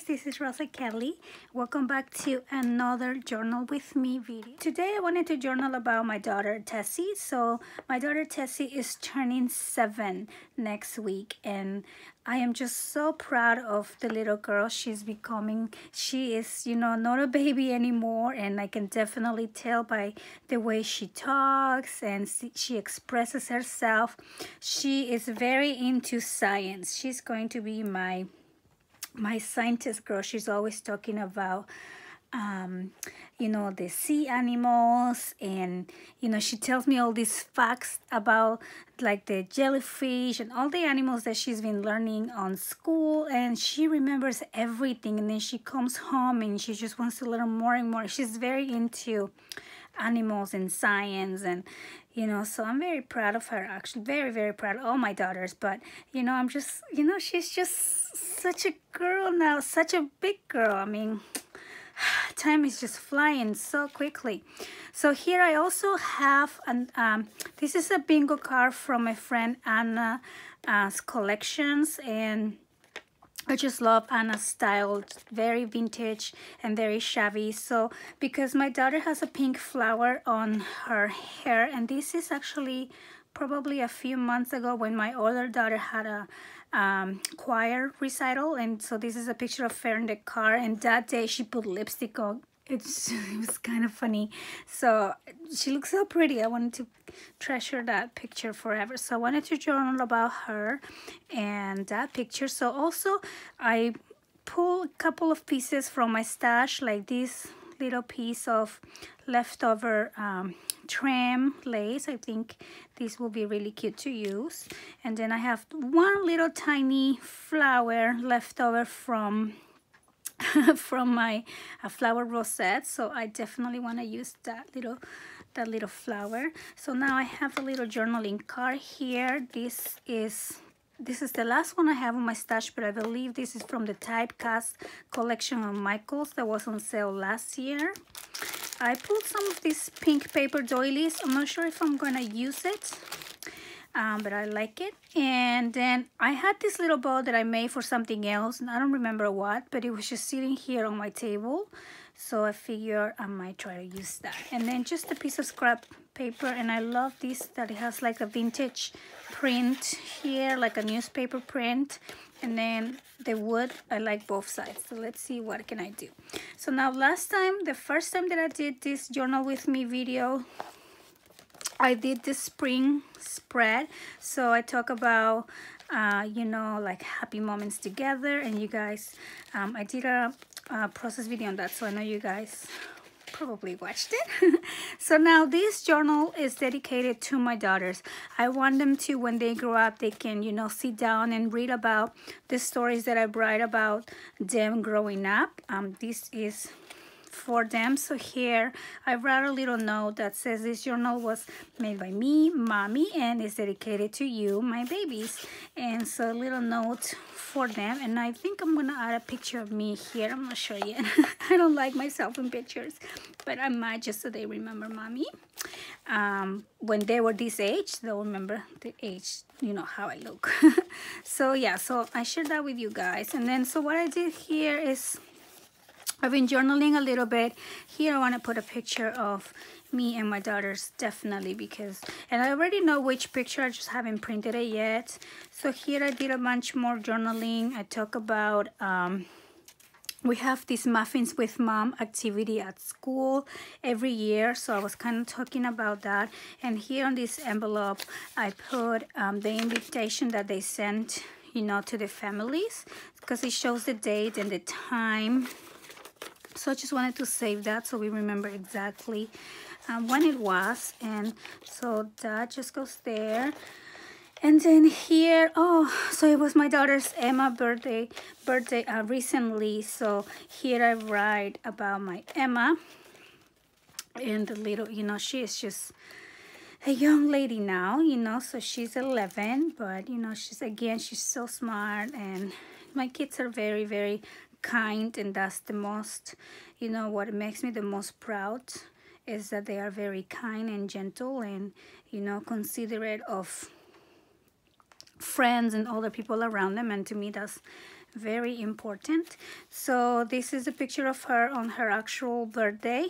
guys, this is Rosa Kelly. Welcome back to another Journal with Me video. Today I wanted to journal about my daughter Tessie. So my daughter Tessie is turning 7 next week, and I am just so proud of the little girl she's becoming. She is, not a baby anymore, and I can definitely tell by the way she talks and she expresses herself. She is very into science. She's going to be my scientist girl. She's always talking about the sea animals, and she tells me all these facts about like the jellyfish and all the animals that she's been learning on school, and she remembers everything. And then she comes home and she just wants to learn more and more. She's very into animals and science, and so I'm very proud of her, actually. Very, very proud of all my daughters. But I'm just, she's just such a girl now, such a big girl. I mean, time is just flying so quickly. So here I also have this is a bingo card from my friend Anna's collections, and I just love Anna's style. Very vintage and very shabby. So because my daughter has a pink flower on her hair, and this is actually probably a few months ago when my older daughter had a choir recital, and so this is a picture of her in the car, and that day she put lipstick on. It was kind of funny. So she looks so pretty. I wanted to treasure that picture forever. So I wanted to journal about her and that picture. So also I pulled a couple of pieces from my stash, like this little piece of leftover trim lace. I think this will be really cute to use. And then I have one little tiny flower left over from my flower rosette, so I definitely want to use that little flower. So now I have a little journaling card here. This is the last one I have on my stash, but I believe this is from the Typecast collection of Michaels that was on sale last year. I pulled some of these pink paper doilies. I'm not sure if I'm gonna use it, but I like it. And then I had this little bow that I made for something else, and I don't remember what, but it was just sitting here on my table, so I figured I might try to use that. And then just a piece of scrap paper, and I love this, that it has like a vintage print here, like a newspaper print. And then the wood, I like both sides. So let's see, what can I do? So now the first time that I did this Journal With Me video, I did the spring spread. So I talk about, like happy moments together. And you guys, I did a process video on that. So I know you guys probably watched it. So now this journal is dedicated to my daughters. I want them to, when they grow up, they can, sit down and read about the stories that I write about them growing up. This is for them. So here I wrote a little note that says this journal was made by me, mommy, and is dedicated to you, my babies. And so a little note for them, and I think I'm gonna add a picture of me here. I'm not sure yet. I don't like myself in pictures, but I might, just so they remember mommy. When they were this age, they'll remember the age, how I look. So yeah, so I shared that with you guys. And then so what I did here is, I've been journaling a little bit. Here I want to put a picture of me and my daughters, definitely, and I already know which picture, I just haven't printed it yet. So here I did a bunch more journaling. I talk about, we have this Muffins with Mom activity at school every year, so I was kind of talking about that. And here on this envelope, I put the invitation that they sent, to the families, because it shows the date and the time. So I just wanted to save that so we remember exactly when it was. And so that just goes there. And then here, so it was my daughter's Emma birthday recently. So here I write about my Emma. And the little, she is just a young lady now, so she's 11. But, she's so smart. And my kids are very, very kind, and that's the most, what makes me the most proud is that they are very kind and gentle, and considerate of friends and other people around them. And to me, that's very important. So this is a picture of her on her actual birthday.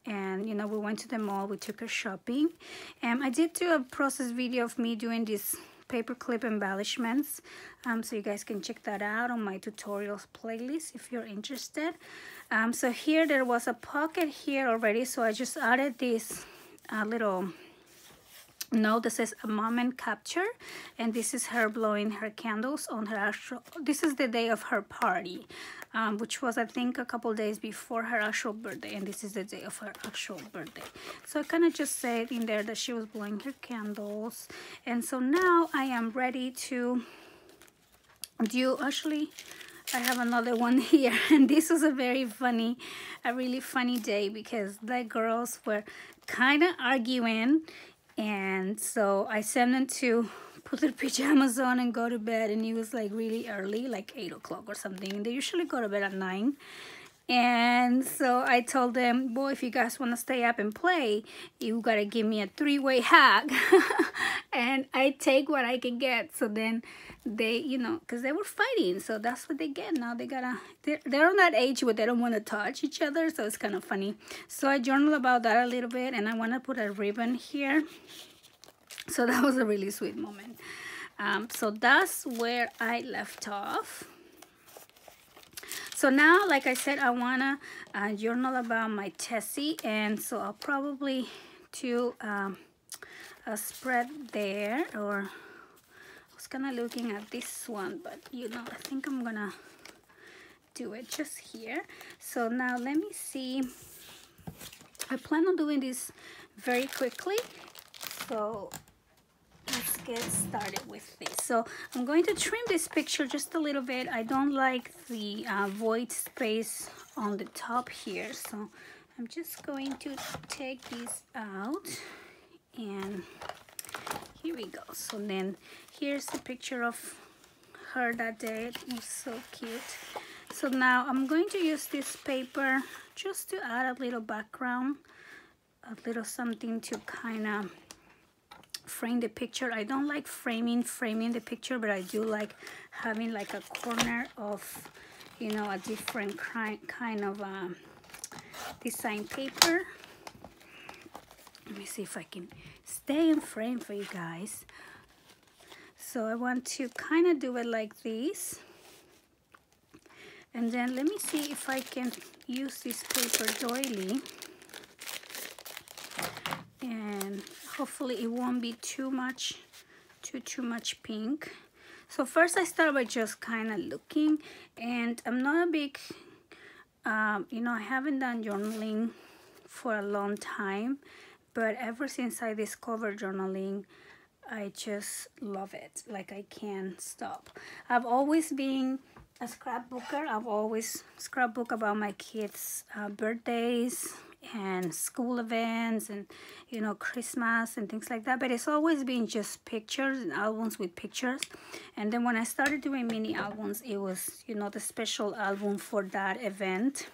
And you know, we went to the mall, we took her shopping. And I did do a process video of me doing these paperclip embellishments, so you guys can check that out on my tutorials playlist if you're interested. So here there was a pocket here already, so I just added this little note that says a moment capture, and this is her blowing her candles on her actual, this is the day of her party, which was, I think, a couple days before her actual birthday, and this is the day of her actual birthday. So I kind of just said in there that she was blowing her candles. And so now I am ready to do, actually I have another one here, and this was a really funny day, because the girls were kind of arguing. And so I sent them to put their pajamas on and go to bed, and it was like really early, like 8 o'clock or something. They usually go to bed at 9. And so I told them, boy, if you guys want to stay up and play, you gotta give me a 3-way hug. And I take what I can get. So then they, you know, because they were fighting, so that's what they get. Now they're on that age where they don't want to touch each other, so it's kind of funny. So I journal about that a little bit, and I want to put a ribbon here. So that was a really sweet moment. So that's where I left off. So now, like I said, I want to journal about my Tessie, and so I'll probably do a spread there, or I was kind of looking at this one, but you know, I think I'm gonna do it just here. So now let me see. I plan on doing this very quickly, so let's get started with this. So I'm going to trim this picture just a little bit. I don't like the void space on the top here, so I'm just going to take these out, and here we go. So then here's the picture of her that day. It was so cute. So now I'm going to use this paper just to add a little background, a little something to kind of frame the picture. I don't like framing the picture, but I do like having like a corner of, you know, a different kind of design paper. Let me see if I can stay in frame for you guys. So I want to kind of do it like this, and then let me see if I can use this paper doily, and hopefully it won't be too much pink. So first I start by just kind of looking, and I'm not a big you know, I haven't done journaling for a long time, but ever since I discovered journaling, I just love it. Like, I can't stop. I've always been a scrapbooker. I've always scrapbook about my kids' birthdays and school events, and you know, Christmas and things like that, but it's always been just pictures and albums with pictures. And then when I started doing mini albums, it was, you know, the special album for that event,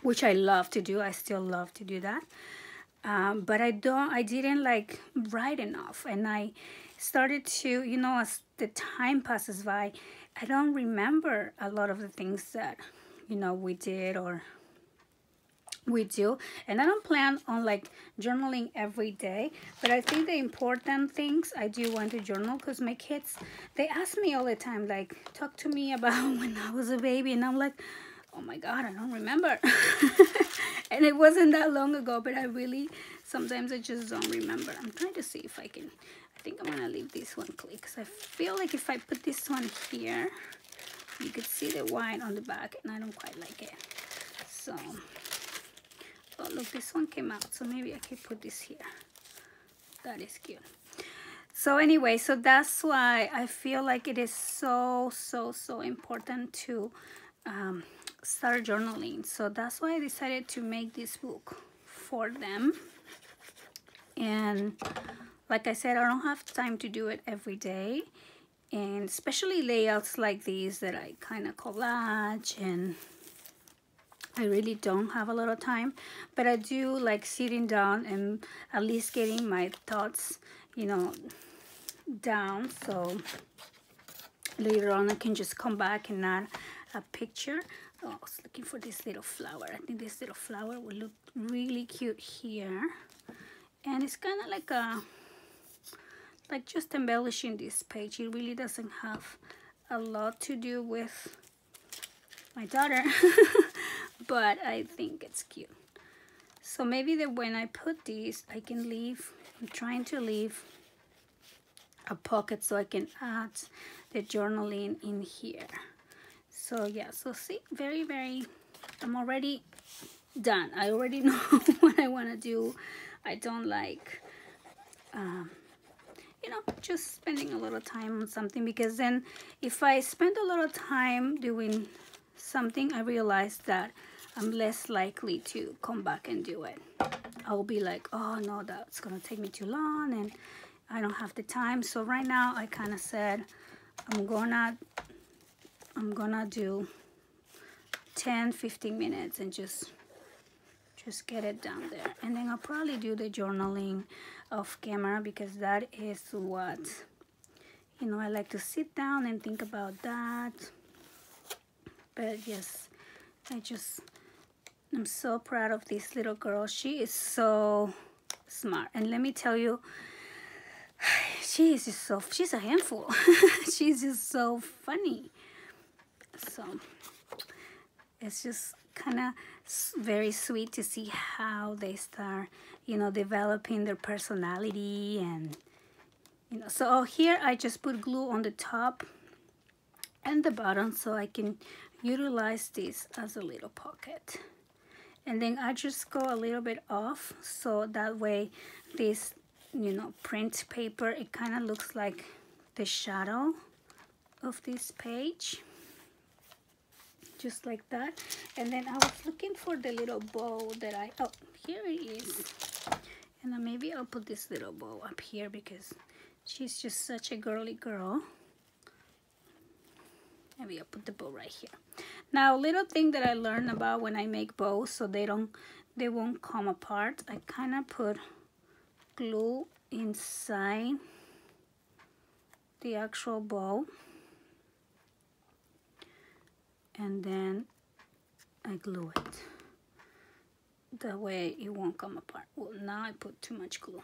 which I love to do. I still love to do that, but I didn't like write enough, and I started to, you know, as the time passes by, I don't remember a lot of the things that, you know, we did or we do. And I don't plan on like journaling every day, but I think the important things I do want to journal, because my kids, they ask me all the time, like, talk to me about when I was a baby, and I'm like, oh my god, I don't remember. And it wasn't that long ago, but I really, sometimes I just don't remember. I'm trying to see if I can, I think I'm gonna leave this one clear, because I feel like if I put this one here, you could see the white on the back, and I don't quite like it. So, oh look, this one came out, so maybe I could put this here. That is cute. So anyway, so that's why I feel like it is so important to start journaling. So that's why I decided to make this book for them. And like I said, I don't have time to do it every day, and especially layouts like these that I kind of collage, and I really don't have a lot of time, but I do like sitting down and at least getting my thoughts, you know, down. So later on I can just come back and add a picture. Oh, I was looking for this little flower. I think this little flower will look really cute here. And it's kind of like just embellishing this page. It really doesn't have a lot to do with my daughter, but I think it's cute. So maybe that when I put these, I can leave, I'm trying to leave a pocket so I can add the journaling in here. So yeah, so see, I'm already done. I already know what I want to do. I don't like, you know, just spending a little time on something, because then if I spend a lot of time doing something, I realize that I'm less likely to come back and do it. I'll be like, oh no, that's gonna take me too long and I don't have the time. So right now I kind of said I'm gonna do 10-15 minutes and just get it down there, and then I'll probably do the journaling off camera, because that is what, you know, I like to sit down and think about that. But yes, I'm so proud of this little girl. She is so smart, and let me tell you, she's a handful. She's just so funny. So it's just kind of very sweet to see how they start, you know, developing their personality. And you know, so here I just put glue on the top and the bottom so I can utilize this as a little pocket. And then I just go a little bit off, so that way this, you know, print paper, it kind of looks like the shadow of this page, just like that. And then I was looking for the little bow that oh, here it is. And then maybe I'll put this little bow up here because she's just such a girly girl. Maybe I'll put the bow right here. Now, little thing that I learned about when I make bows so they won't come apart, I kind of put glue inside the actual bow, and then I glue it. That way it won't come apart. Well, now I put too much glue.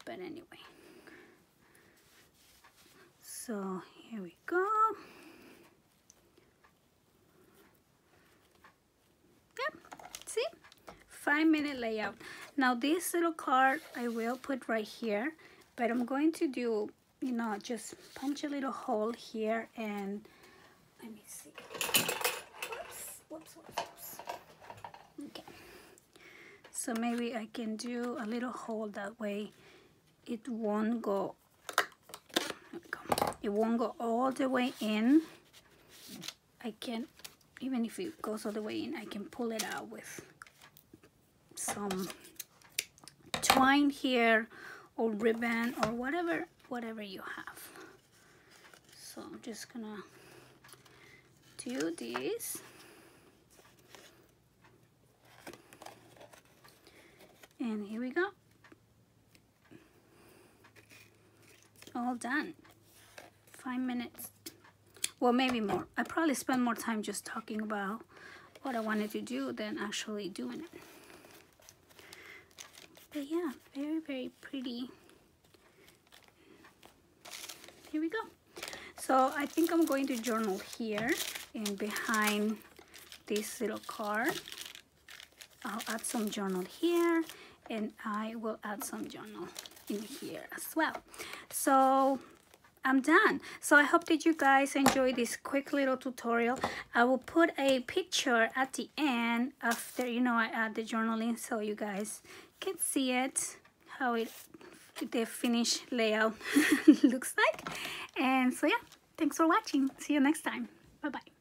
But anyway. So here we go. Yep, see? 5-minute layout. Now this little card I will put right here, but I'm going to do, you know, just punch a little hole here, and let me see. Whoops. Okay. So maybe I can do a little hole, that way it won't go, it won't go all the way in. I can, even if it goes all the way in, I can pull it out with some twine here or ribbon or whatever you have. So I'm just gonna do this. And here we go. All done. 5 minutes. Well, maybe more. I probably spent more time just talking about what I wanted to do than actually doing it. But yeah, very pretty. Here we go. So I think I'm going to journal here and behind this little card. I'll add some journal here, and I will add some journal in here as well. So I'm done. So I hope that you guys enjoy this quick little tutorial. I will put a picture at the end after, you know, I add the journaling, so you guys can see it, how the finished layout looks like. And so yeah, thanks for watching. See you next time. Bye bye.